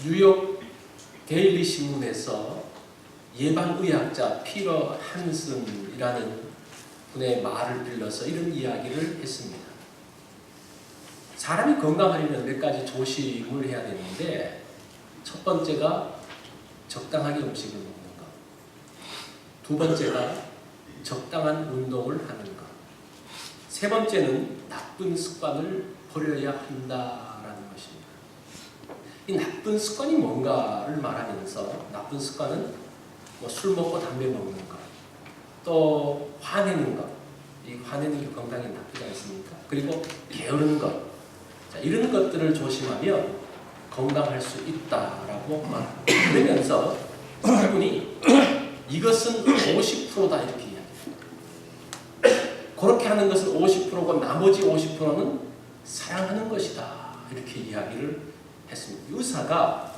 뉴욕 데일리 신문에서 예방의학자 피터 한슨이라는 분의 말을 빌려서 이런 이야기를 했습니다. 사람이 건강하려면 몇 가지 조심을 해야 되는데, 첫 번째가 적당하게 음식을 먹는 것, 두 번째가 적당한 운동을 하는 것, 세 번째는 나쁜 습관을 버려야 한다라는 것입니다. 이 나쁜 습관이 뭔가를 말하면서, 나쁜 습관은 술 먹고 담배 먹는 것, 또 화내는 것, 이 화내는 게 건강에 나쁘지 않습니까? 그리고 게으른 것, 자, 이런 것들을 조심하면 건강할 수 있다라고 말합니다. 그러면서 이분이 이것은 50%다 이렇게 이야기합니다. 그렇게 하는 것은 50%고 나머지 50%는 사랑하는 것이다 이렇게 이야기를 했습니다. 의사가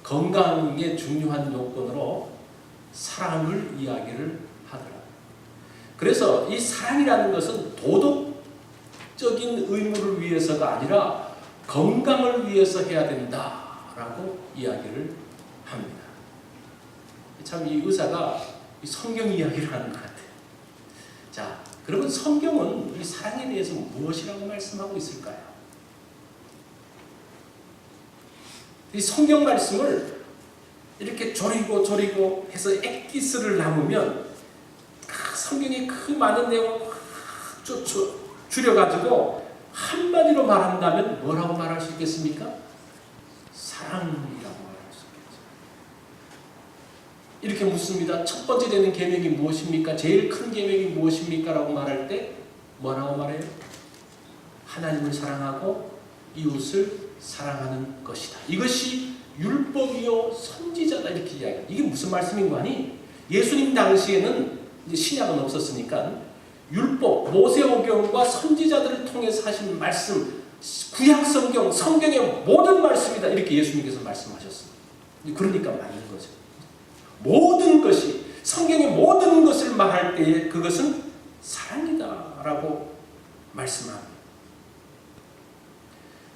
건강의 중요한 요건으로 사랑을 이야기를 하더라고요. 그래서 이 사랑이라는 것은 도덕적인 의무를 위해서가 아니라 건강을 위해서 해야 된다라고 이야기를 합니다. 참 이 의사가 이 성경 이야기를 하는 것 같아요. 자, 그러면 성경은 이 사랑에 대해서 무엇이라고 말씀하고 있을까요? 이 성경 말씀을 이렇게 조리고 해서 엑기스를 남으면 성경의 그 많은 내용을 줄여가지고 한마디로 말한다면 뭐라고 말할 수 있겠습니까? 사랑이라고 말할 수 있겠죠. 이렇게 묻습니다. 첫 번째 되는 계명이 무엇입니까? 제일 큰 계명이 무엇입니까? 라고 말할 때 뭐라고 말해요? 하나님을 사랑하고 이웃을 사랑하는 것이다. 이것이 율법이요 선지자다 이렇게 이야기해요. 이게 무슨 말씀인 거 아니? 예수님 당시에는 이제 신약은 없었으니까 율법, 모세오경과 선지자들을 통해서 하신 말씀, 구약성경, 성경의 모든 말씀이다 이렇게 예수님께서 말씀하셨습니다. 그러니까 맞는 거죠. 모든 것이, 성경의 모든 것을 말할 때에 그것은 사랑이다라고 말씀합니다.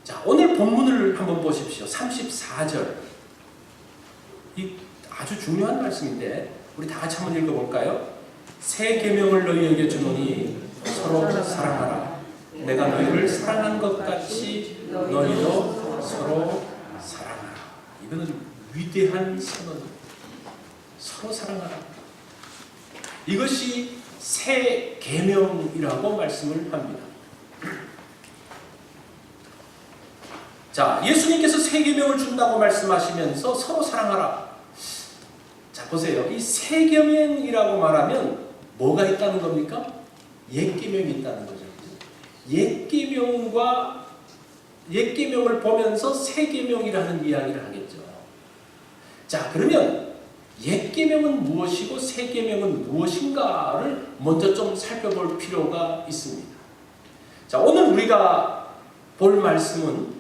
자, 오늘 본문을 한번 보십시오. 34절. 이 아주 중요한 말씀인데 우리 다 같이 한번 읽어볼까요? 새 계명을 너희에게 주노니 서로 사랑하라. 내가 너희를 사랑한 것 같이 너희도 서로 사랑하라. 이거는 위대한 선언입니다. 서로 사랑하라. 이것이 새 계명이라고 말씀을 합니다. 자, 예수님께서 새 계명을 준다고 말씀하시면서 서로 사랑하라. 자, 보세요. 이 새 계명이라고 말하면 뭐가 있다는 겁니까? 옛 계명이 있다는 거죠. 옛 계명을 보면서 새 계명이라는 이야기를 하겠죠. 자, 그러면 옛 계명은 무엇이고 새 계명은 무엇인가를 먼저 좀 살펴볼 필요가 있습니다. 자, 오늘 우리가 볼 말씀은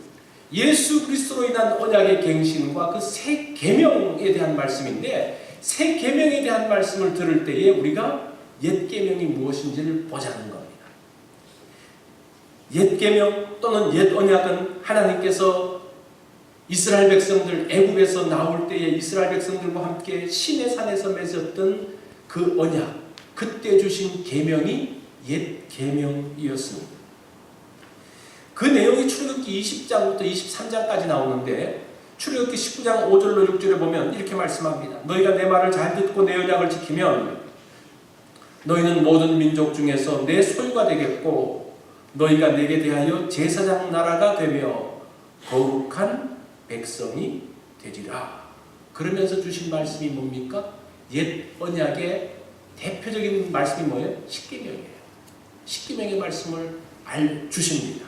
예수 그리스도로 인한 언약의 갱신과 그 새 계명에 대한 말씀인데, 새 계명에 대한 말씀을 들을 때에 우리가 옛 계명이 무엇인지를 보자는 겁니다. 옛 계명 또는 옛 언약은 하나님께서 이스라엘 백성들 애굽에서 나올 때에 이스라엘 백성들과 함께 시내 산에서 맺었던 그 언약, 그때 주신 계명이 옛 계명이었습니다. 그 내용이 출애굽기 20장부터 23장까지 나오는데, 출애굽기 19장 5절로 6절에 보면 이렇게 말씀합니다. 너희가 내 말을 잘 듣고 내 언약을 지키면 너희는 모든 민족 중에서 내 소유가 되겠고 너희가 내게 대하여 제사장 나라가 되며 거룩한 백성이 되리라. 그러면서 주신 말씀이 뭡니까? 옛 언약의 대표적인 말씀이 뭐예요? 십계명이에요. 십계명의 말씀을 주십니다.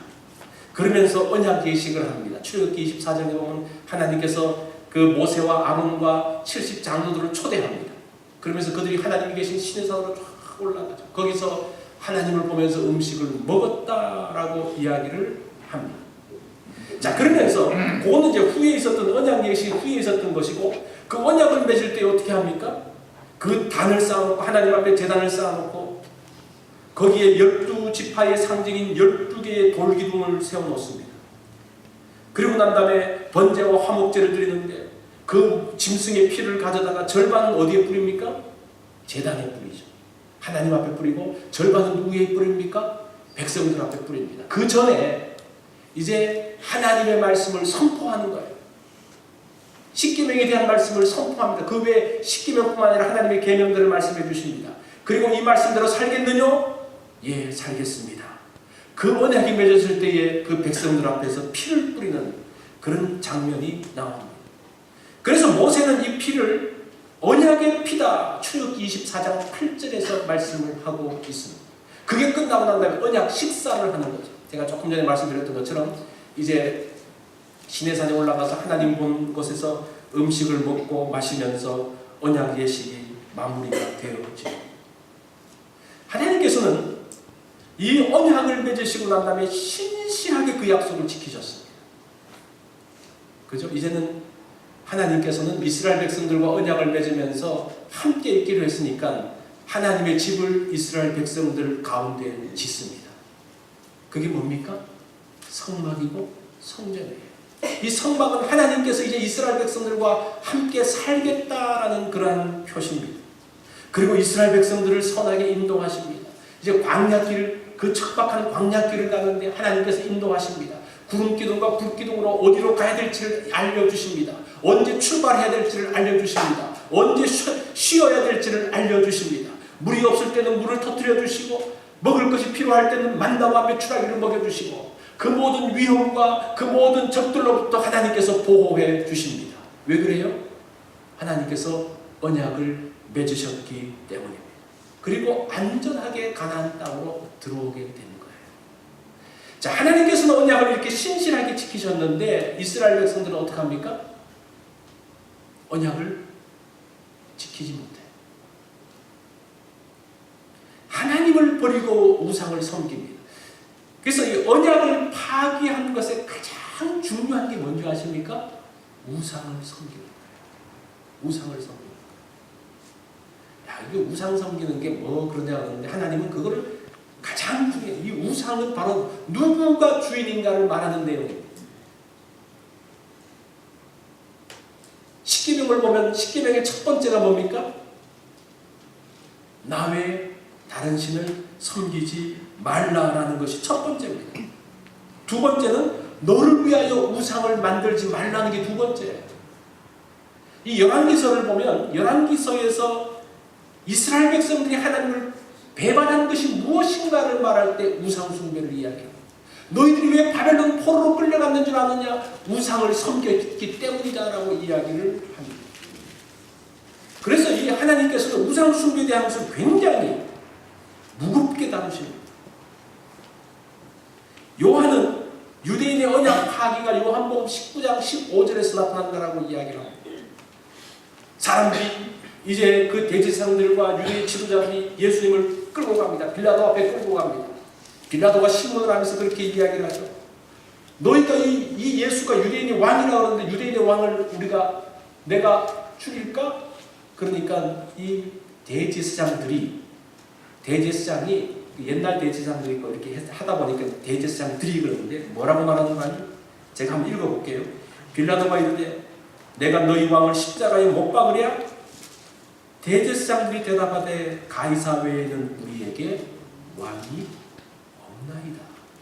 그러면서 언약 예식을 합니다. 출애굽기 24장에 보면 하나님께서 그 모세와 아론과 70 장로들을 초대합니다. 그러면서 그들이 하나님이 계신 시내산으로 쫙 올라가죠. 거기서 하나님을 보면서 음식을 먹었다라고 이야기를 합니다. 자, 그러면서 그거는 이제 후에 있었던 언약 예식 후에 있었던 것이고, 그 언약을 맺을 때 어떻게 합니까? 그 단을 쌓아놓고 하나님 앞에 제단을 쌓아놓고 거기에 12지파의 상징인 12개의 돌기둥을 세워놓습니다. 그리고 난 다음에 번제와 화목제를 드리는데 그 짐승의 피를 가져다가 절반은 어디에 뿌립니까? 제단에 뿌리죠. 하나님 앞에 뿌리고 절반은 누구에게 뿌립니까? 백성들 앞에 뿌립니다. 그 전에 이제 하나님의 말씀을 선포하는 거예요. 십계명에 대한 말씀을 선포합니다. 그 외에 십계명뿐만 아니라 하나님의 계명들을 말씀해 주십니다. 그리고 이 말씀대로 살겠느냐? 예, 살겠습니다. 그 언약이 맺어질 때에 그 백성들 앞에서 피를 뿌리는 그런 장면이 나옵니다. 그래서 모세는 이 피를 언약의 피다, 출애굽기 24장 8절에서 말씀을 하고 있습니다. 그게 끝나고 난 다음에 언약 식사를 하는 거죠. 제가 조금 전에 말씀드렸던 것처럼 이제 시내산에 올라가서 하나님 본 곳에서 음식을 먹고 마시면서 언약 예식이 마무리가 되었죠. 하나님께서는 이 언약을 맺으시고 난 다음에 신실하게 그 약속을 지키셨습니다. 그죠? 이제는 하나님께서는 이스라엘 백성들과 언약을 맺으면서 함께 있기로 했으니까 하나님의 집을 이스라엘 백성들 가운데 짓습니다. 그게 뭡니까? 성막이고 성전이에요. 이 성막은 하나님께서 이제 이스라엘 백성들과 함께 살겠다라는 그러한 표시입니다. 그리고 이스라엘 백성들을 선하게 인도하십니다. 이제 광야길, 그 척박한 광야길을 가는데 하나님께서 인도하십니다. 구름기둥과 불기둥으로 어디로 가야 될지를 알려주십니다. 언제 출발해야 될지를 알려주십니다. 언제 쉬어야 될지를 알려주십니다. 물이 없을 때는 물을 터뜨려 주시고 먹을 것이 필요할 때는 만나와 메추라기를 먹여주시고 그 모든 위험과 그 모든 적들로부터 하나님께서 보호해 주십니다. 왜 그래요? 하나님께서 언약을 맺으셨기 때문입니다. 그리고 안전하게 가나안 땅으로 들어오게 되는 거예요. 자, 하나님께서는 언약을 이렇게 신실하게 지키셨는데 이스라엘 백성들은 어떻게 합니까? 언약을 지키지 못해요. 하나님을 버리고 우상을 섬깁니다. 그래서 이 언약을 파기한 것에 가장 중요한 게 뭔지 아십니까? 우상을 섬기는 거예요. 우상을 섬기는 거예요. 야, 이게 우상 섬기는 게 뭐 그러냐 하는데 하나님은 그거를 가장 중요해요. 이 우상은 바로 누구가 주인인가를 말하는 내용입니다. 십계명을 보면 십계명의 첫 번째가 뭡니까? 나 외에 다른 신을 섬기지 말라라는 것이 첫 번째입니다. 두 번째는 너를 위하여 우상을 만들지 말라는 게 두 번째예요. 이 열왕기서를 보면 열왕기서에서 이스라엘 백성들이 하나님을 배반한 것이 무엇인가를 말할 때 우상 숭배를 이야기합니다. 너희들이 왜 바벨론 포로로 끌려갔는 줄 아느냐? 우상을 섬겼기 때문이다라고 이야기를 합니다. 그래서 이 하나님께서는 우상 숭배에 대한 것을 굉장히 무겁게 다루십니다. 요한은 유대인의 언약 파기가 요한복음 19장 15절에서 나타난다라고 이야기를 합니다. 사람들이 이제 그 대제사장들과 유대인 지도자들이 예수님을 끌고 갑니다. 빌라도 앞에 끌고 갑니다. 빌라도가 신문을 하면서 그렇게 이야기를 하죠. 너희가 이 예수가 유대인의 왕이라고 하는데 유대인의 왕을 내가 죽일까? 그러니까 이 대제사장이 옛날 대제사장들이 이렇게 하다 보니까 대제사장들이 그러는데 뭐라고 말하는 거 아니에요? 제가 한번 읽어볼게요. 빌라도가 이르되 내가 너희 왕을 십자가에 못 박으랴? 대제사장들이 대답하되 가이사 외에는 우리에게 왕이 없나이다.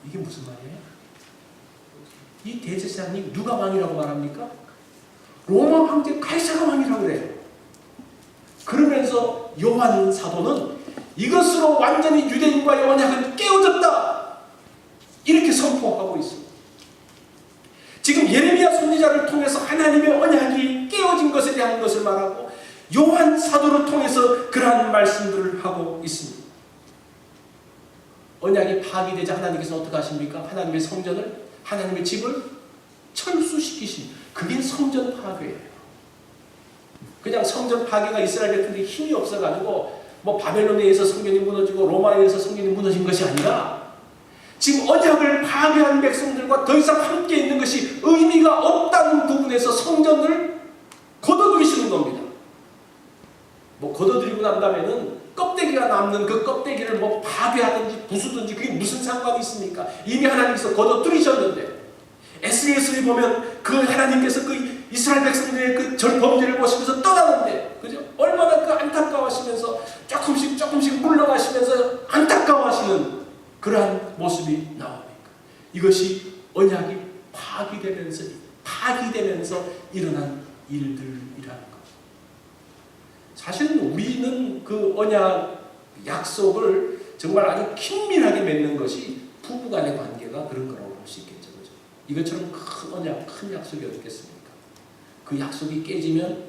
이게 무슨 말이에요? 이 대제사장이 누가 왕이라고 말합니까? 로마 황제 가이사가 왕이라고 그래요. 그러면서 요한 사도는 이것으로 완전히 유대인과의 언약은 깨어졌다. 이렇게 선포하고 있습니다. 지금 예레미야 선지자를 통해서 하나님의 언약이 깨어진 것에 대한 것을 말하고 요한 사도를 통해서 그러한 말씀들을 하고 있습니다. 언약이 파기되자 하나님께서 어떻게 하십니까? 하나님의 성전을, 하나님의 집을 철수시키십니다. 그게 성전 파괴예요. 그냥 성전 파괴가 이스라엘 백성들이 힘이 없어가지고 뭐 바벨론에 의해서 성전이 무너지고 로마에 의해서 성전이 무너진 것이 아니라 지금 언약을 파괴한 백성들과 더 이상 함께 있는 것이 의미가 없다는 부분에서 성전을 걷어들이시는 겁니다. 뭐 걷어들이고 난 다음에는 껍데기가 남는 그 껍데기를 뭐 파괴하든지 부수든지 그게 무슨 상관이 있습니까? 이미 하나님께서 걷어들이셨는데 에스겔서에 보면 그 하나님께서 그 이스라엘 백성들의 그 범죄를 보시면서 떠나는데, 그죠? 얼마나 그 안타까워하시면서 조금씩 물러가시면서 안타까워하시는 그러한 모습이 나옵니까? 이것이 언약이 파기되면서 일어난 일들이라는 것. 사실은 우리는 그 언약 약속을 정말 아주 긴밀하게 맺는 것이 부부간의 관계가 그런 거라고 볼 수 있겠죠. 그죠? 이것처럼 큰 언약, 큰 약속이 어떻겠습니까? 그 약속이 깨지면,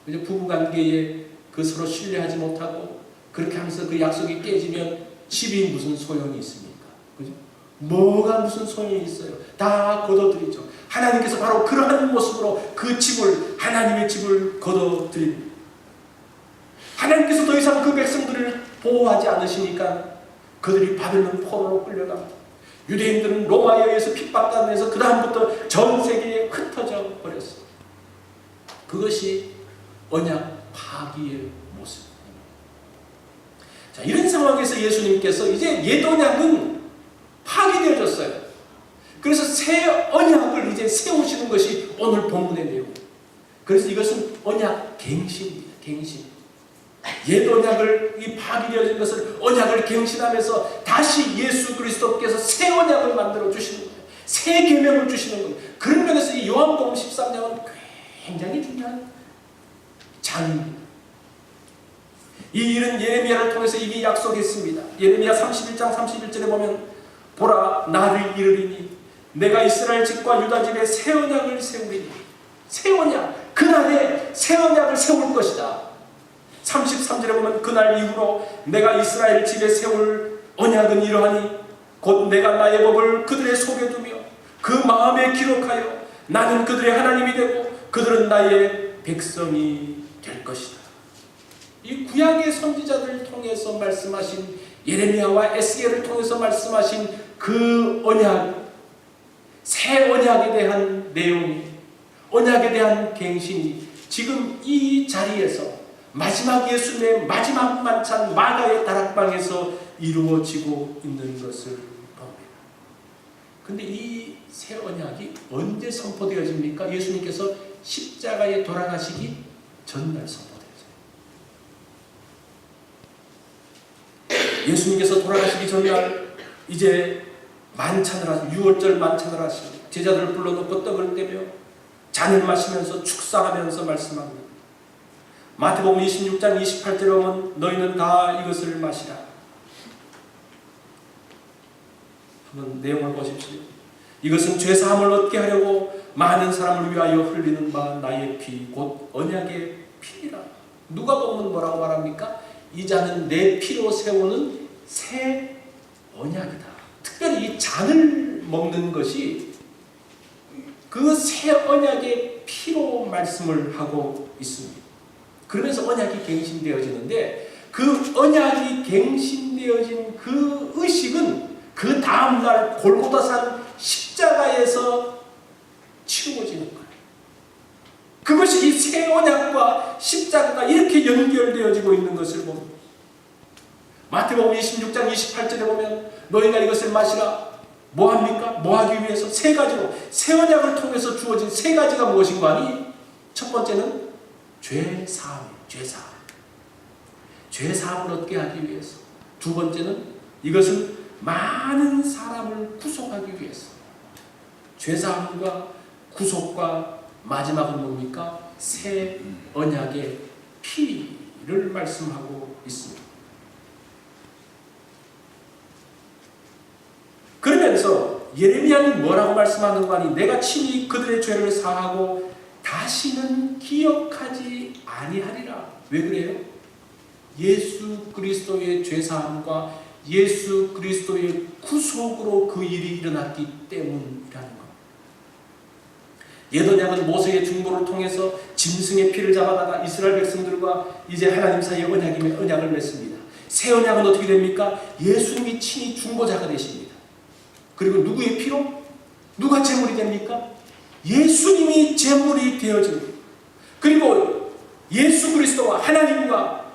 그죠? 부부관계에 그 서로 신뢰하지 못하고 그렇게 하면서 그 약속이 깨지면 집이 무슨 소용이 있습니까? 그죠? 뭐가 무슨 소용이 있어요? 다 거둬들이죠. 하나님께서 바로 그러한 모습으로 그 집을, 하나님의 집을 거둬들입니다. 하나님께서 더 이상 그 백성들을 보호하지 않으시니까 그들이 바벨론 포로로 끌려갑니다. 유대인들은 로마에 의해서 핍박당해서 그 다음부터 전 세계에 흩어져 버렸어요. 그것이 언약 파기의 모습입니다. 자, 이런 상황에서 예수님께서 이제 옛 언약은 파기되어졌어요. 그래서 새 언약을 이제 세우시는 것이 오늘 본문의 내용입니다. 그래서 이것은 언약 갱신입니다. 갱신. 옛 언약을 이 파기되어진 것을 언약을 갱신하면서 다시 예수 그리스도께서 새 언약을 만들어 주시는 거예요. 새 계명을 주시는 거예요. 그런 면에서 이 요한복음 13장은 굉장히 중요한 장입니다. 이 일은 예레미야를 통해서 이미 약속했습니다. 예레미야 31장 31절에 보면 보라 나를 이르리니 내가 이스라엘 집과 유다 집에 새 언약을 세우리니, 새 언약, 그날에 새 언약을 세울 것이다. 33절에 보면 그날 이후로 내가 이스라엘 집에 세울 언약은 이러하니 곧 내가 나의 법을 그들의 속에 두며 그 마음에 기록하여 나는 그들의 하나님이 되고 그들은 나의 백성이 될 것이다. 이 구약의 선지자들을 통해서 말씀하신 예레미야와 에스겔을 통해서 말씀하신 그 언약, 새 언약에 대한 내용이, 언약에 대한 갱신이 지금 이 자리에서 마지막 예수님의 마지막 만찬 마가의 다락방에서 이루어지고 있는 것을 봅니다. 그런데 이 새 언약이 언제 선포되어집니까? 예수님께서 십자가에 돌아가시기 전날 선포되어져요. 예수님께서 돌아가시기 전날 이제 만찬을 하십니다. 6월절 만찬을 하십니다. 제자들을 불러놓고 떡을 떼며 잔을 마시면서 축사하면서 말씀합니다. 마태복음 26장 28절에 보면 너희는 다 이것을 마시라. 한번 내용을 보십시오. 이것은 죄사함을 얻게 하려고 많은 사람을 위하여 흘리는 바 나의 피 곧 언약의 피니라. 누가복음은 뭐라고 말합니까? 이 잔은 내 피로 세우는 새 언약이다. 특별히 이 잔을 먹는 것이 그 새 언약의 피로 말씀을 하고 있습니다. 그러면서 언약이 갱신되어지는데 그 언약이 갱신되어진 그 의식은 그 다음날 골고다산 십자가에서 치루어지는 거예요. 그것이 이 새 언약과 십자가가 이렇게 연결되어지고 있는 것을 봅니다. 마태복음 26장 28절에 보면 너희가 이것을 마시라. 뭐합니까? 뭐하기 위해서? 세 가지로, 새 언약을 통해서 주어진 세 가지가 무엇인가 하니 첫 번째는 죄사함이에요. 죄사함. 죄사함을 얻게 하기 위해서. 두 번째는 이것은 많은 사람을 구속하기 위해서. 죄사함과 구속과 마지막은 뭡니까? 새 언약의 피를 말씀하고 있습니다. 그러면서 예레미야는 뭐라고 말씀하는 거 아니? 내가 친히 그들의 죄를 사하고 다시는 기억하지 아니하리라. 왜 그래요? 예수 그리스도의 죄사함과 예수 그리스도의 구속으로 그 일이 일어났기 때문이라는 것. 옛 언약은 모세의 중보를 통해서 짐승의 피를 잡아다가 이스라엘 백성들과 이제 하나님 사이에 언약을 맺습니다. 새 언약은 어떻게 됩니까? 예수님이 친히 중보자가 되십니다. 그리고 누구의 피로? 누가 제물이 됩니까? 예수님이 제물이 되어집니다. 그리고 예수 그리스도와 하나님과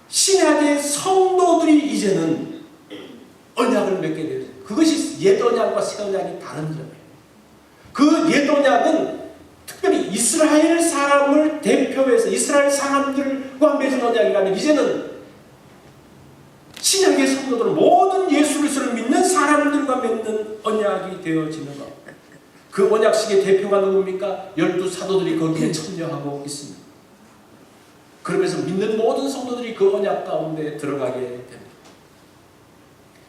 신약의 성도들이 이제는 언약을 맺게 되죠. 그것이 옛 언약과 새 언약이 다른 점이에요. 그 옛 언약은 특별히 이스라엘 사람을 대표해서 이스라엘 사람들과 맺은 언약이라면 이제는 신약의 성도들은 모든 예수 그리스도를 믿는 사람들과 맺는 언약이 되어지는 것. 그 언약식의 대표가 누굽니까? 12 사도들이 거기에 참여하고 있습니다. 그러면서 믿는 모든 성도들이 그 언약 가운데 들어가게 됩니다.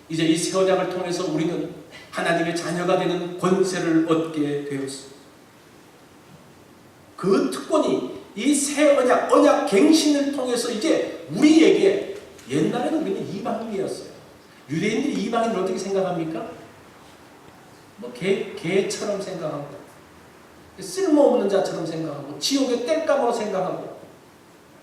이제 이 새 언약을 통해서 우리는 하나님의 자녀가 되는 권세를 얻게 되었습니다. 그 특권이 이 새 언약, 언약 갱신을 통해서 이제 우리에게, 옛날에는 우리는 이방인이었어요. 유대인들이 이방인을 어떻게 생각합니까? 뭐 개처럼 생각하고, 쓸모없는 자처럼 생각하고, 지옥의 땔감으로 생각하고,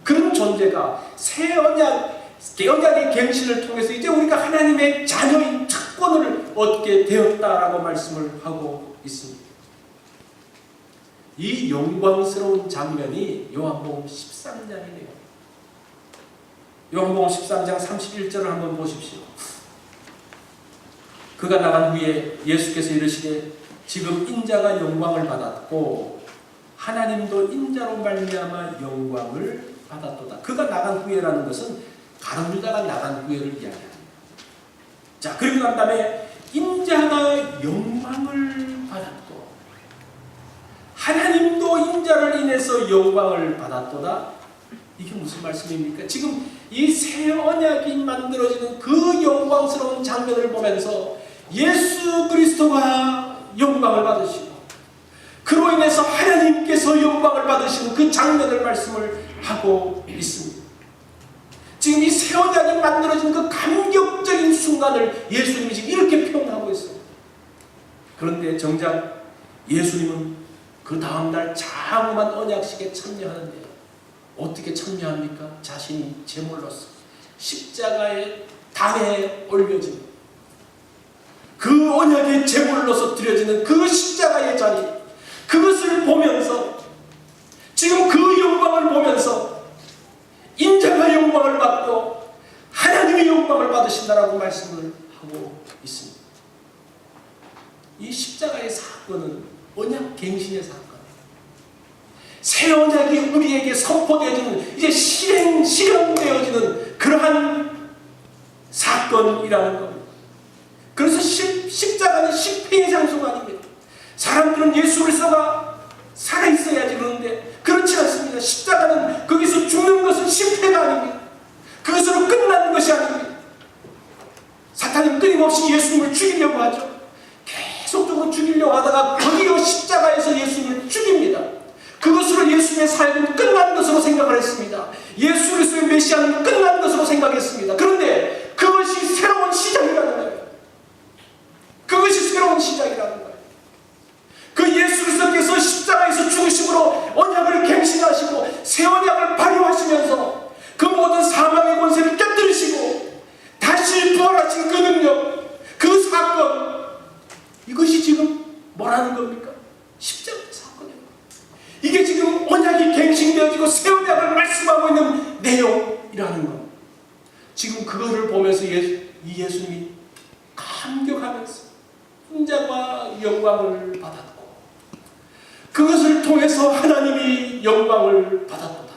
그런 존재가 새 언약의 갱신을 통해서 이제 우리가 하나님의 자녀인 특권을 얻게 되었다라고 말씀을 하고 있습니다. 이 영광스러운 장면이 요한복음 13장이네요. 요한복음 13장 31절을 한번 보십시오. 그가 나간 후에 예수께서 이르시되 지금 인자가 영광을 받았고 하나님도 인자로 말미암아 영광을 받았도다. 그가 나간 후에라는 것은 가룟 유다가 나간 후에를 이야기합니다. 자, 그리고 난 다음에 인자가 영광을 받았고 하나님도 인자를 인해서 영광을 받았도다. 이게 무슨 말씀입니까? 지금 이 새 언약이 만들어지는 그 영광스러운 장면을 보면서 예수 그리스도가 영광을 받으시고 그로 인해서 하나님께서 영광을 받으시는 그 장면을 말씀을 하고 있습니다. 지금 이 새 언약이 만들어진 그 감격적인 순간을 예수님이 지금 이렇게 표현하고 있습니다. 그런데 정작 예수님은 그 다음날 장엄한 언약식에 참여하는데 어떻게 참여합니까? 자신이 제물로서 십자가의 담에 올려진 그 언약의 제물로서 드려지는 그 십자가의 자리, 그것을 보면서 지금 그 영광을 보면서 인자가 영광을 받고 하나님의 영광을 받으신다라고 말씀을 하고 있습니다. 이 십자가의 사건은 언약 갱신의 사건, 새 언약이 우리에게 선포되어지는, 이제 실현되어지는 그러한 사건이라는 겁니다. 그래서 십자가는 실패의 장소가 아닙니다. 사람들은 예수 그리스도가 살아있어야지 그러는데 그렇지 않습니다. 십자가는 거기서 죽는 것은 실패가 아닙니다. 그것으로 끝나는 것이 아닙니다. 사탄은 끊임없이 예수님을 죽이려고 하죠. 계속적으로 죽이려고 하다가 거기요 십자가에서 예수님을 죽입니다. 그것으로 예수님의 삶은 끝난 것으로 생각을 했습니다. 예수 그리스도의 메시아는 끝난 것으로 생각했습니다. 그런데 그것이 새로운 시작이라는 거예요. 그것이 새로운 시작이라는 거예요. 그 예수 그리스도께서 십자가에서 죽으심으로 언약을 갱신하시고 새 언약을 발효하시면서 그 모든 사망의 권세를 깨뜨리시고 다시 부활하신 그 능력, 그 사건, 이것이 지금 뭐라는 겁니까? 십자가 사건이에요. 이게 지금 언약이 갱신되어지고 새 언약을 말씀하고 있는 내용이라는 것. 지금 그거를 보면서 예수님이 감격하면서 인자와 영광을 받았고 그것을 통해서 하나님이 영광을 받았도다.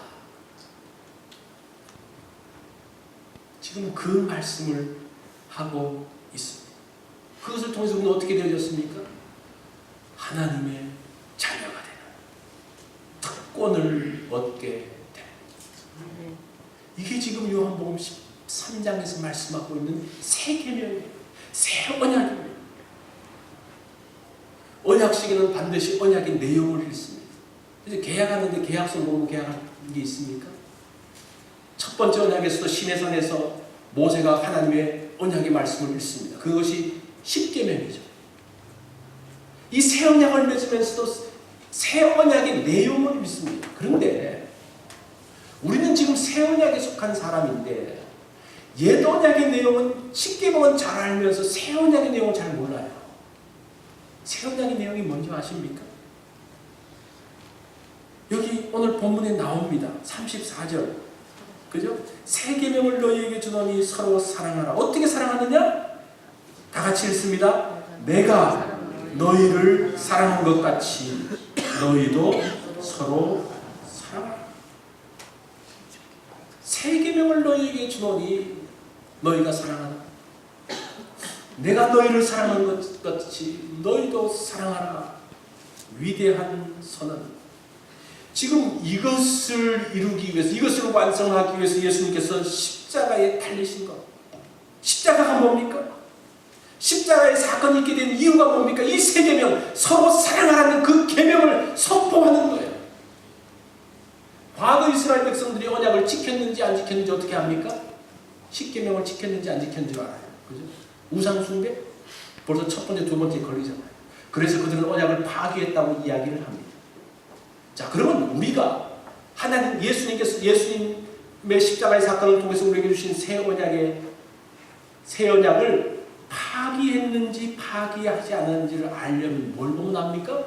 지금 그 말씀을 하고 있습니다. 그것을 통해서 우리는 어떻게 되어졌습니까? 하나님의 자녀가 되는 특권을 얻게 됩니다. 이게 지금 요한복음 13장에서 말씀하고 있는 새 계명이에요. 새 언약입니다. 언약식에는 반드시 언약의 내용을 읽습니다. 이제 계약하는데 계약서 보고 계약한 게 있습니까? 첫 번째 언약에서도 시내산에서 모세가 하나님의 언약의 말씀을 읽습니다. 그것이 십계명이죠. 이 새 언약을 맺으면서도 새 언약의 내용을 믿습니다. 그런데 우리는 지금 새 언약에 속한 사람인데 옛 언약의 내용은 십계명은 잘 알면서 새 언약의 내용을 잘 몰라요. 새 언약의 내용이 뭔지 아십니까? 여기 오늘 본문에 나옵니다. 34절. 그죠? 새 계명을 너희에게 주노니 서로 사랑하라. 어떻게 사랑하느냐? 다 같이 읽습니다. 내가 너희를 사랑한 것 같이 너희도 서로 사랑하라. 새 계명을 너희에게 주노니 너희가 사랑하라. 내가 너희를 사랑한 것 같이 너희도 사랑하라. 위대한 선언. 지금 이것을 이루기 위해서, 이것을 완성하기 위해서 예수님께서 십자가에 달리신 것. 십자가가 뭡니까? 십자가의 사건이 있게 된 이유가 뭡니까? 이 세 계명, 서로 사랑하라는 그 계명을 선포하는 거예요. 과거 이스라엘 백성들이 언약을 지켰는지 안 지켰는지 어떻게 합니까? 십계명을 지켰는지 안 지켰는지 알아요. 그죠? 우상 숭배? 벌써 첫 번째, 두 번째 걸리잖아요. 그래서 그들은 언약을 파괴했다고 이야기를 합니다. 자, 그러면 우리가 하나님, 예수님의 십자가의 사건을 통해서 우리에게 주신 새 언약을 파기했는지 파기하지 않았는지를 알려면 뭘 보면 압니까?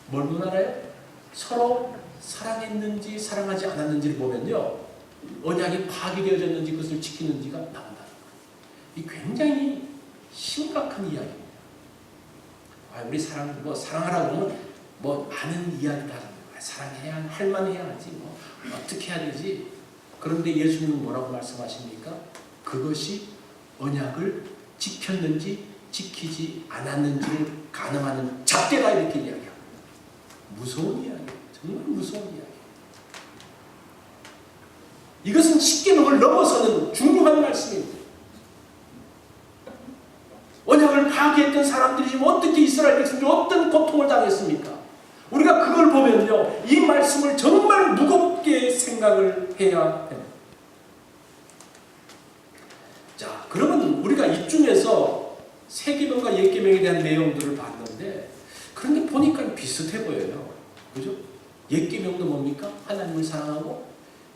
뭘 보면 알아요? 서로 사랑했는지 사랑하지 않았는지를 보면요, 언약이 파기되어졌는지 그것을 지키는지가 나온다는 거예요. 이 굉장히 심각한 이야기입니다. 우리 사랑하라고 하면 많은 이야기를 하는 거예요. 사랑해야 할만 해야 하지, 어떻게 해야 되지. 그런데 예수님은 뭐라고 말씀하십니까? 그것이 언약을 지켰는지 지키지 않았는지를 가늠하는 잣대다, 이렇게 이야기합니다. 무서운 이야기예요. 정말 무서운 이야기예요. 이것은 십계명을 넘어서는 중요한 말씀입니다. 언약을 파괴했던 사람들이 지금 어떻게 이스라엘 백성들이 어떤 고통을 당했습니까? 우리가 그걸 보면요, 이 말씀을 정말 무겁게 생각을 해야 됩니다. 자, 그러면 우리가 이 중에서 세계명과 옛계명에 대한 내용들을 봤는데, 그런데 보니까 비슷해 보여요. 그죠? 옛계명도 뭡니까? 하나님을 사랑하고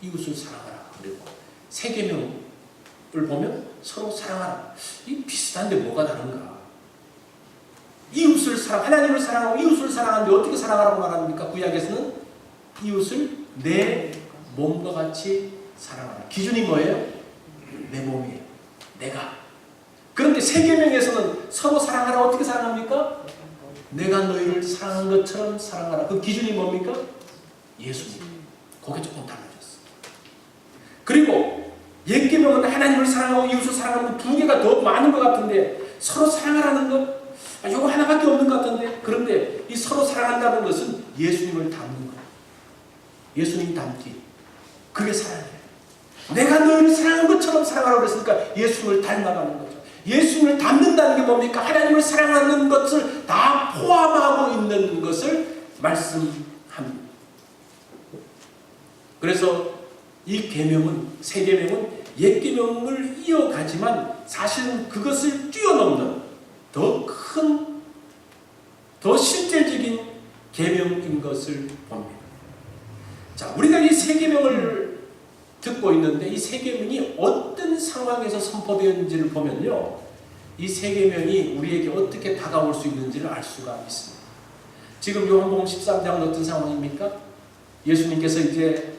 이웃을 사랑하라. 그리고 세계명을 보면 서로 사랑하라. 이 비슷한데 뭐가 다른가? 하나님을 사랑하고 이웃을 사랑하는데 어떻게 사랑하라고 말합니까? 구약에서는 이웃을 내 몸과 같이 사랑하라. 기준이 뭐예요? 내 몸이에요. 내가. 그런데 세계명에서는 서로 사랑하라. 어떻게 사랑합니까? 내가 너희를 사랑한 것처럼 사랑하라. 그 기준이 뭡니까? 예수님. 그게 조금 달라졌어. 그리고 옛계명은 하나님을 사랑하고 이웃을 사랑하는 두 개가 더 많은 것 같은데, 서로 사랑하라는 것, 이거 하나밖에 없는 것 같은데, 그런데 이 서로 사랑한다는 것은 예수님을 닮는 거예요. 예수님 닮기. 그게 사랑이에요. 내가 너희를 사랑한 것처럼 사랑하라고 그랬으니까 예수님을 닮아가는 거죠. 예수님을 닮는다는 게 뭡니까? 하나님을 사랑하는 것을 다 포함하고 있는 것을 말씀합니다. 그래서 이 계명은, 새 계명은 옛 계명을 이어가지만 사실은 그것을 뛰어넘는 더 큰, 더 실제적인 계명인 것을 봅니다. 자, 우리가 이 새 계명을 듣고 있는데, 이 새 계명이 어떤 상황에서 선포되었는지를 보면요, 이 새 계명이 우리에게 어떻게 다가올 수 있는지를 알 수가 있습니다. 지금 요한복음 13장은 어떤 상황입니까? 예수님께서 이제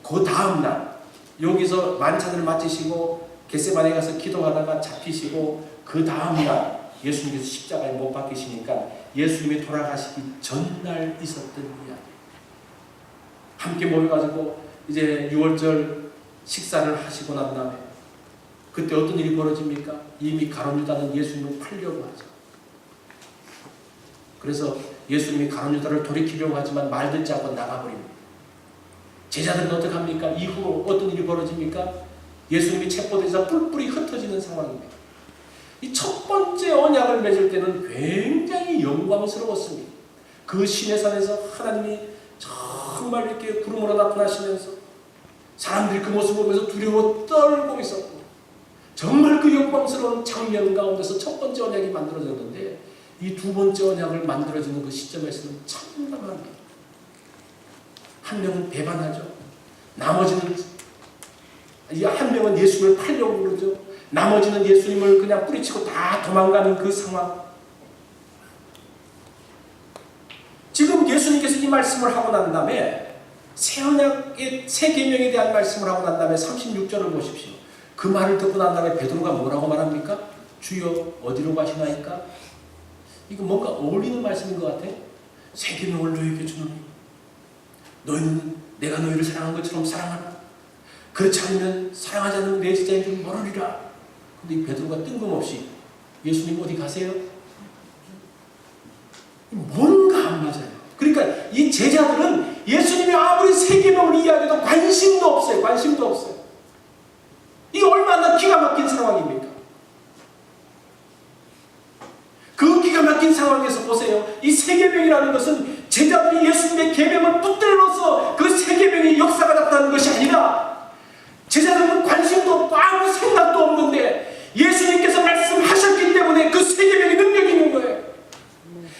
그 다음 날 여기서 만찬을 마치시고 겟세마네 가서 기도하다가 잡히시고, 그 다음 날 예수님께서 십자가에 못 박히시니까 예수님이 돌아가시기 전날 있었던 이야기. 함께 모여가지고 이제 6월절 식사를 하시고 난 다음에 그때 어떤 일이 벌어집니까? 이미 가룟 유다는 예수님을 팔려고 하죠. 그래서 예수님이 가룟 유다를 돌이키려고 하지만 말 듣지 않고 나가버립니다. 제자들은 어떻게 합니까? 이후로 어떤 일이 벌어집니까? 예수님이 체포되자 뿔뿔이 흩어지는 상황입니다. 이 첫 번째 언약을 맺을 때는 굉장히 영광스러웠습니다. 그 시내산에서 하나님이 정말 이렇게 구름으로 나타나시면서 사람들이 그 모습을 보면서 두려워 떨고 있었고, 정말 그 영광스러운 장면 가운데서 첫 번째 언약이 만들어졌는데, 이 두 번째 언약을 만들어지는 그 시점에서는 참담합니다. 한 명은 배반하죠. 나머지는, 한 명은 예수님을 팔려고 그러죠. 나머지는 예수님을 그냥 뿌리치고 다 도망가는 그 상황. 지금 예수님께서 이 말씀을 하고 난 다음에 새 언약의 새 계명에 대한 말씀을 하고 난 다음에 36절을 보십시오. 그 말을 듣고 난 다음에 베드로가 뭐라고 말합니까? 주여 어디로 가시나이까? 이거 뭔가 어울리는 말씀인 것 같아요. 새 계명을 너희에게 주노니 너희는 내가 너희를 사랑한 것처럼 사랑하라. 그렇지 않으면 사랑하지 않으면 내 제자인 줄 모르리라. 근데 이 베드로가 뜬금없이 예수님 어디 가세요? 뭔가 안 맞아요. 그러니까 이 제자들은 예수님이 아무리 새 계명을 이야기해도 관심도 없어요. 관심도 없어요. 이게 얼마나 기가 막힌 상황입니까? 그 기가 막힌 상황에서 보세요. 이 새 계명이라는 것은 제자들이 예수님의 계명을 붙들어서 그 새 계명의 역사가 나타나는 것이 아니라 제자들은 관심도 없고 아무 생각도 없는데 예수님께서 말씀하셨기 때문에 그 새 계명의 능력이 있는 거예요.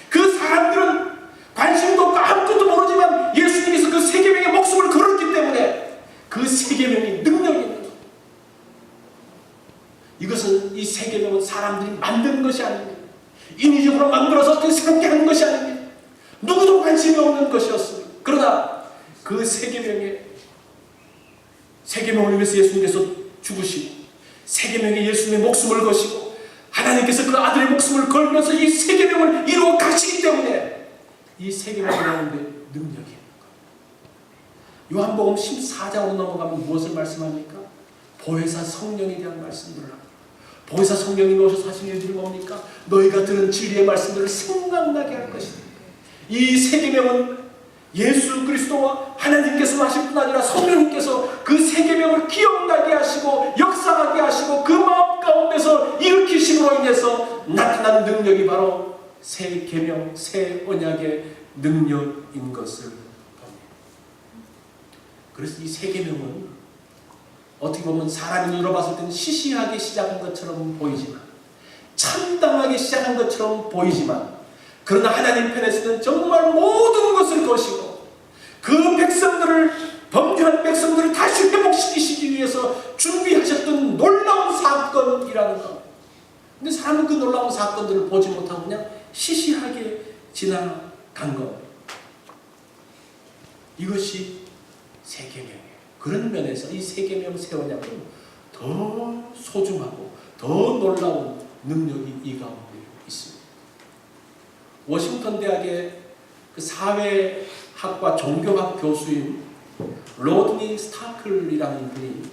그 사람들은 관심도 없고 아무것도 모르지만 예수님께서 그 새 계명의 목숨을 걸었기 때문에 그 새 계명의 능력이 있는 거예요. 이것은 이 새 계명은 사람들이 만든 것이 아닙니다. 인위적으로 만들어서 어떻게 새롭게 하는 것이 아닙니다. 누구도 관심이 없는 것이었습니다. 그러나 그 새 계명을 위해서 예수님께서 죽으시고 새 계명에 예수님의 목숨을 거시고 하나님께서 그 아들의 목숨을 걸면서 이 새 계명을 이루어 가시기 때문에 이 새 계명이 나오는데 능력이 있는 거예요. 요한복음 14장으로 넘어가면 무엇을 말씀합니까? 보혜사 성령에 대한 말씀들을 합니다. 보혜사 성령이 오셔서 하신 일들이 뭡니까? 너희가 들은 진리의 말씀들을 생각나게 할 것이다. 이 새 계명은 예수 그리스도와 하나님께서 하실 뿐 아니라 성령님께서 그 새 계명을 기억나게 하시고 역사하게 하시고 그 마음 가운데서 일으키심으로 인해서 나타난 능력이 바로 새 계명, 새 언약의 능력인 것을 봅니다. 그래서 이 새 계명은 어떻게 보면 사람이 눈으로 봤을 때는 시시하게 시작한 것처럼 보이지만 참담하게 시작한 것처럼 보이지만 그러나 하나님 편에서는 정말 모든 것을 거시고 그 백성들을 범죄한 백성들을 다시 회복시키시기 위해서 준비하셨던 놀라운 사건이라는 것. 근데 사람은 그 놀라운 사건들을 보지 못하고 그냥 시시하게 지나간 것. 이것이 새 계명이에요. 그런 면에서 이 새 계명 새 언약은 더 소중하고 더 놀라운 능력이 이 가운데 있습니다. 워싱턴 대학의 그 사회학과 종교학 교수인 로드니 스타클이라는 분이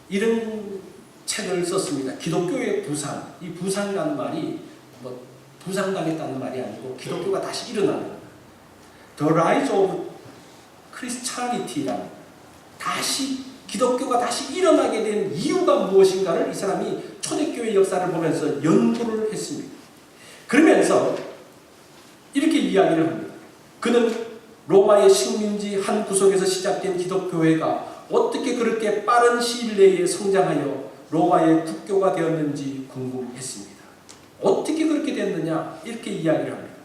이런 책을 썼습니다. 기독교의 부상. 이 부상이라는 말이 뭐 부상당했다는 말이 아니고 기독교가 다시 일어나는 The Rise of Christianity라는 다시 기독교가 다시 일어나게 된 이유가 무엇인가를 이 사람이 초대교회 역사를 보면서 연구를 했습니다. 그러면서 이렇게 이야기를 합니다. 그는 로마의 식민지 한 구석에서 시작된 기독교회가 어떻게 그렇게 빠른 시일 내에 성장하여 로마의 국교가 되었는지 궁금했습니다. 어떻게 그렇게 됐느냐 이렇게 이야기를 합니다.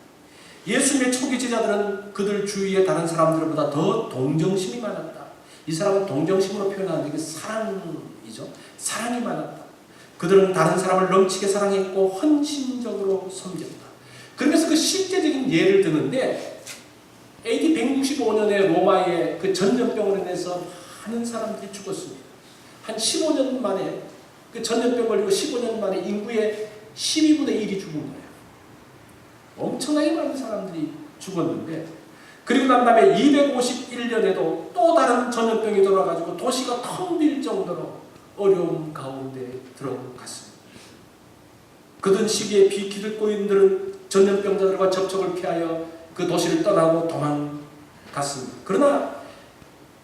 예수님의 초기 제자들은 그들 주위의 다른 사람들보다 더 동정심이 많았다. 이 사람은 동정심으로 표현하는 게 사랑이죠. 사랑이 많았다. 그들은 다른 사람을 넘치게 사랑했고 헌신적으로 섬겼다. 그러면서 그 실제적인 예를 드는데 AD 165년에 로마의 그 전염병으로 인해서 많은 사람들이 죽었습니다. 한 15년 만에 그 전염병 걸리고 15년 만에 인구의 12분의 1이 죽은 거예요. 엄청나게 많은 사람들이 죽었는데 그리고 난 다음에 251년에도 또 다른 전염병이 돌아가지고 도시가 텅 빌 정도로 어려움 가운데 들어갔습니다. 그던 시기에 비기독교인들은 전염병자들과 접촉을 피하여 그 도시를 떠나고 도망갔습니다. 그러나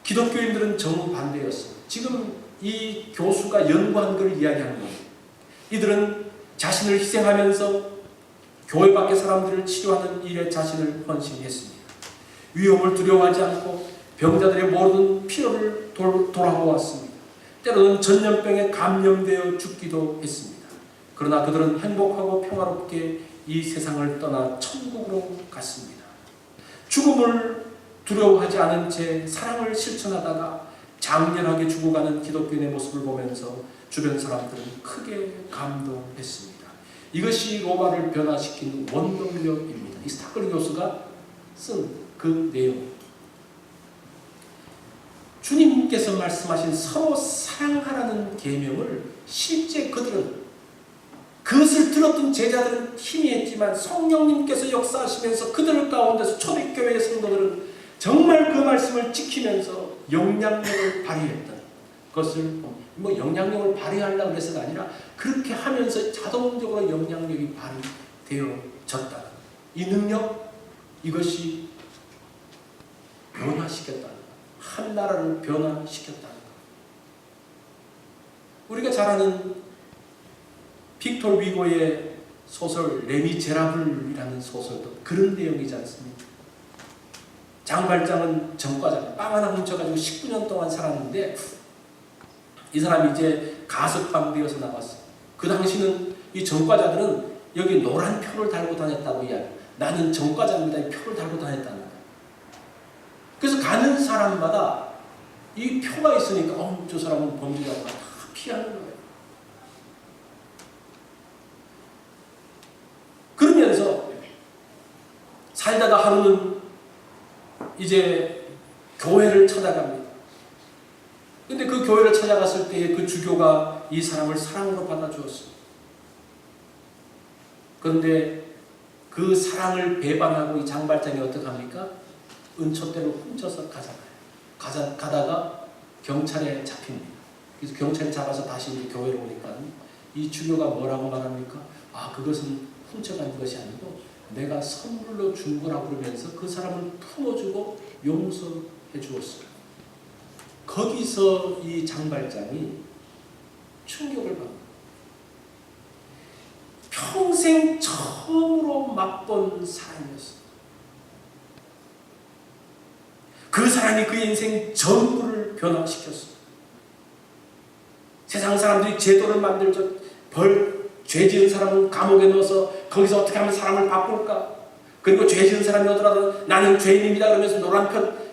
기독교인들은 정반대였습니다. 지금 이 교수가 연구한 걸 이야기하는 겁니다. 이들은 자신을 희생하면서 교회 밖의 사람들을 치료하는 일에 자신을 헌신했습니다. 위험을 두려워하지 않고 병자들의 모든 필요를 돌아보았습니다. 때로는 전염병에 감염되어 죽기도 했습니다. 그러나 그들은 행복하고 평화롭게 이 세상을 떠나 천국으로 갔습니다. 죽음을 두려워하지 않은 채 사랑을 실천하다가 장렬하게 죽어가는 기독교인의 모습을 보면서 주변 사람들은 크게 감동했습니다. 이것이 로마를 변화시킨 원동력입니다. 이 스타클 교수가 쓴 그 내용. 주님께서 말씀하신 서로 사랑하라는 계명을 실제 그들은 그것을 들었던 제자들은 희미했지만 성령님께서 역사하시면서 그들 가운데서 초대교회의 성도들은 정말 그 말씀을 지키면서 영향력을 발휘했던 그것을 뭐 영향력을 발휘하려고 해서가 아니라 그렇게 하면서 자동적으로 영향력이 발휘되어졌다. 이 능력, 이것이 변화시켰다. 한 나라를 변화시켰다. 우리가 잘 아는 빅토르 위고의 소설 레미제라블이라는 소설도 그런 내용이지 않습니까? 장발장은 전과자, 빵 하나 훔쳐가지고 19년 동안 살았는데 이 사람이 이제 가석방 되어서 나왔어. 그 당시는 이 전과자들은 여기 노란 표를 달고 다녔다고 이야기해요. 나는 전과자입니다. 이 표를 달고 다녔다는 거예요. 그래서 가는 사람마다 이 표가 있으니까 저 사람은 범죄자가 다 피하는 거예요. 그러면서 살다가 하루는 이제 교회를 찾아갑니다. 근데 그 교회를 찾아갔을 때 그 주교가 이 사람을 사랑으로 받아주었습니다. 그런데 그 사랑을 배반하고 이 장발장이 어떻게 합니까? 은촛대로 훔쳐서 가잖아요. 가다가 경찰에 잡힙니다. 그래서 경찰이 잡아서 다시 이제 교회로 오니까 이 주교가 뭐라고 말합니까? 그것은 훔쳐간 것이 아니고 내가 선물로 준 거라고 그러면서 그 사람을 품어주고 용서해 주었어요. 거기서 이 장발장이 충격을 받습니다. 평생 처음으로 맛본 사람이었어요. 그 사람이 그 인생 전부를 변화시켰어요. 세상 사람들이 제도를 만들죠. 죄 지은 사람은 감옥에 넣어서 거기서 어떻게 하면 사람을 바꿀까? 그리고 죄 지은 사람이 오더라도 나는 죄인입니다 그러면서 노란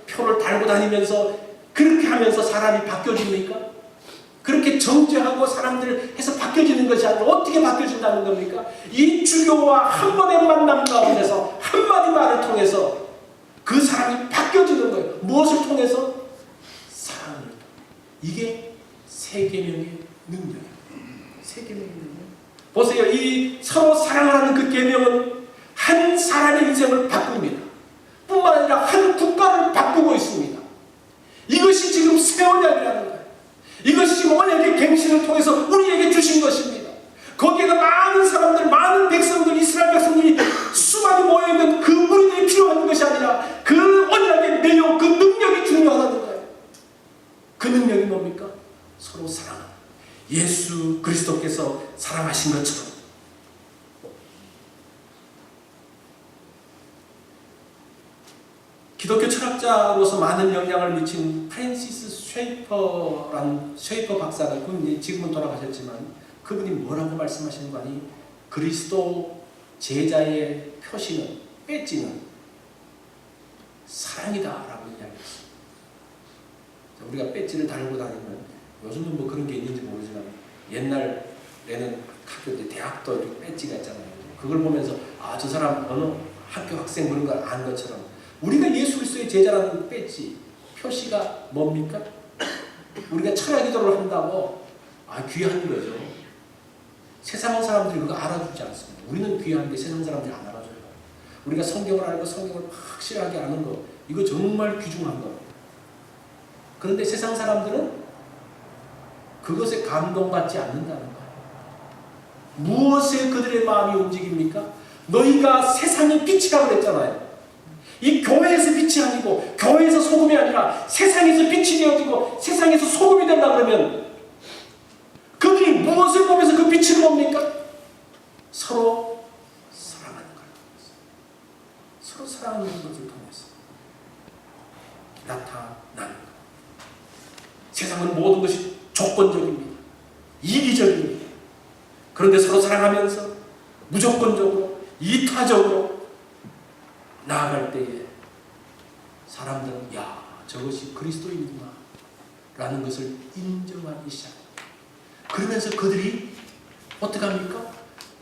표를 달고 다니면서 그렇게 하면서 사람이 바뀌어집니까? 그렇게 정죄하고 사람들을 해서 바뀌어지는 것이 아니라 어떻게 바뀌어진다는 겁니까? 이 주교와 한 번의 만남 가운데서 한마디 말을 통해서 그 사람이 바뀌어지는 거예요. 무엇을 통해서? 사랑을 통해. 이게 세계명의 능력이에요. 세계명의 능력. 보세요. 이 서로 사랑을 하는 그 계명은 한 사람의 인생을 바꿉니다. 뿐만 아니라 한 국가를 바꾸고 있습니다. 이것이 지금 새 언약이라는 거예요. 이것이 지금 언약의 갱신을 통해서 우리에게 주신 것입니다. 거기에는 많은 사람들, 많은 백성들, 이스라엘 백성들이 수많이 모여있는 그 무리들이 필요한 것이 아니라 그 언약의 내용, 그 능력이 중요하다는 거예요. 그 능력이 뭡니까? 서로 사랑하는 예수 그리스도께서 사랑하신 것처럼 기독교 철학자로서 많은 영향을 미친 프랜시스 쉐이퍼 박사가 그분이 지금은 돌아가셨지만 그분이 뭐라고 말씀하시는 거 아니? 그리스도 제자의 표시는 배지는 사랑이다라고 이야기했어요. 우리가 배지를 달고 다니면 요즘은 뭐 그런 게 있는지 모르지만 옛날에는 학교 때 대학도 이렇게 배지가 있잖아요. 그걸 보면서 저 사람 어느 학교 학생 그런 걸 아는 것처럼 우리가 예수 그리스도의 제자라는 배지 표시가 뭡니까? 우리가 철야 기도를 한다고 귀한 거죠. 세상 사람들이 그거 알아주지 않습니다. 우리는 귀한데 세상 사람들이 안 알아줘요. 우리가 성경을 알고 성경을 확실하게 아는 거 이거 정말 귀중한 겁니다. 그런데 세상 사람들은 그것에 감동받지 않는다는 거예요. 무엇에 그들의 마음이 움직입니까? 너희가 세상의 빛이라고 그랬잖아요. 이 교회에서 빛이 아니고 교회에서 소금이 아니라 세상에서 빛이 되어지고 세상에서 소금이 된다 그러면 그들이 무엇을 보면서 그 빛을 봅니까? 서로 사랑하는 거예요. 서로 사랑하는 것을 통해서 나타나는 거예요. 세상은 모든 것이 조건적입니다. 이기적입니다. 그런데 서로 사랑하면서 무조건적으로 이타적으로 나아갈 때에 사람들은 저것이 그리스도인이구나 라는 것을 인정하기 시작합니다. 그러면서 그들이 어떻게 합니까?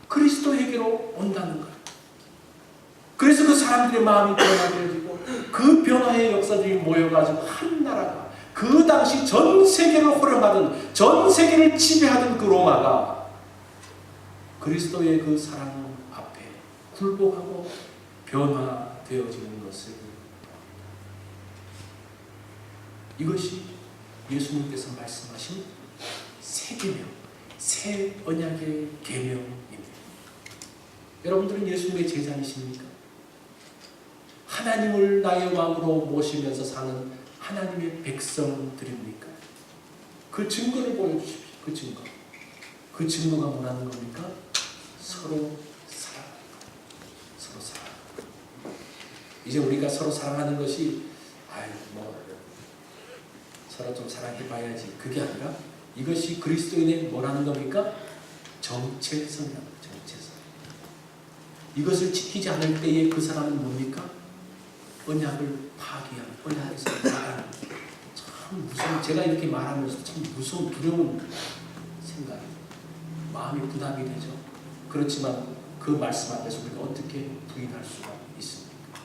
그리스도에게로 온다는 거예요. 그래서 그 사람들의 마음이 변화되어지고 그 변화의 역사들이 모여가지고 한 나라가 그 당시 전 세계를 호령하던 전 세계를 지배하던 그 로마가 그리스도의 그 사랑 앞에 굴복하고 변화되어지는 것을 이것이 예수님께서 말씀하신 새 계명, 새 언약의 계명입니다. 여러분들은 예수님의 제자이십니까? 하나님을 나의 왕으로 모시면서 사는 하나님의 백성들입니까? 그 증거를 보여주십시오. 그 증거. 그 증거가 뭐라는 겁니까? 서로 사랑. 서로 사랑. 이제 우리가 서로 사랑하는 것이 서로 좀 사랑해봐야지. 그게 아니라 이것이 그리스도인의 뭐라는 겁니까? 정체성이라는 거예요. 정체성. 이것을 지키지 않을 때에 그 사람은 뭡니까? 언약을 파기한, 언약에서 나가는. 참 무서운, 제가 이렇게 말하면서 참 무서운, 두려운 생각이, 마음이 부담이 되죠. 그렇지만 그 말씀 앞에서 우리가 어떻게 부인할 수가 있습니까?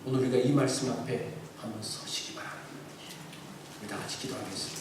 오늘 우리가 이 말씀 앞에 한번 서시기 바랍니다. 우리 다 같이 기도하겠습니다.